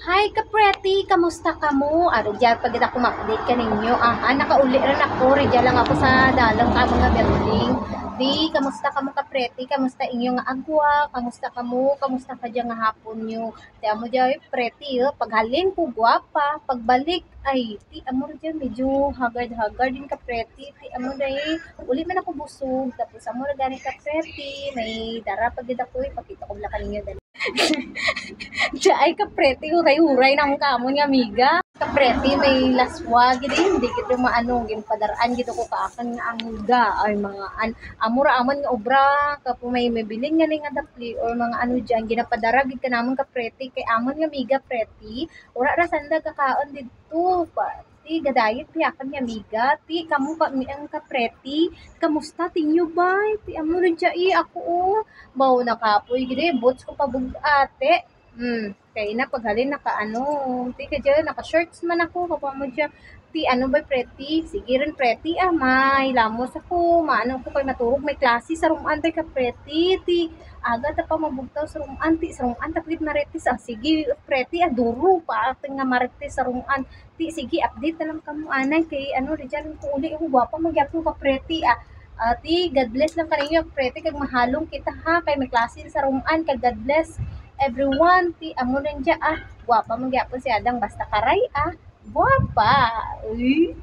Hi kapreti, kamusta ka mo? Diyan pag ako ma-update ka ninyo. Nakauli rin ako. Diyan lang ako sa dalang ka mga building. Di, kamusta ka mo kapreti? Kamusta inyong agwa? Kamusta ka mo? Kamusta ka dyan nga hapon nyo? Di amo dyan, preti, paghalin ko gwapa. Pagbalik, ay, ti amo dyan, medyo hagard-hagard din kapreti. Ti amo dyan, uli man ako busog. Tapos amo na gani kapreti. May dara pag ako, ipakita ko lang ninyo dali. Siya ay kapreti, huray-huray ng kamon nga amiga. Kapreti, may laswa, gidi, hindi kita maano, ginpadaraan gito ko kaakan nga amiga, ay mga, amura aman nga obra, kapo may bilin nga nga dapli, or mga ano dyan, ginapadara, gid ka naman kapreti, kay amon nga amiga, preti, ura rasanda kakaon dito, ti gadayit piyakan nga amiga, ti kamu pa mi ang kapreti, kamusta tinyo ba? Ti amo rin siya ako bawo na kapoy gidi, bots ko pa ate. Kay na paghalin naka-ano, ti ka diyan naka-shorts man ako kapwa mo diyan. Ti ano ba preti? Sige rin preti may lamos ako, maano ko kay maturog may klase sa ruman bay ka preti. Ti aga ta pa mabugtaw sa ruman ti sa ruman ta pagid marites sige preti duro pa ating nga marites sa ruman. Ti sige update na lang kamo anay kay ano diyan ko uli ako gwapa magyapon ka preti Ti, God bless lang kaninyo, prete, kag mahalong kita ha, kay may klase sa ruman, kag God bless everyone, ti amo rin dya gwapa magyapon si Adang, basta karay gwapa, uy.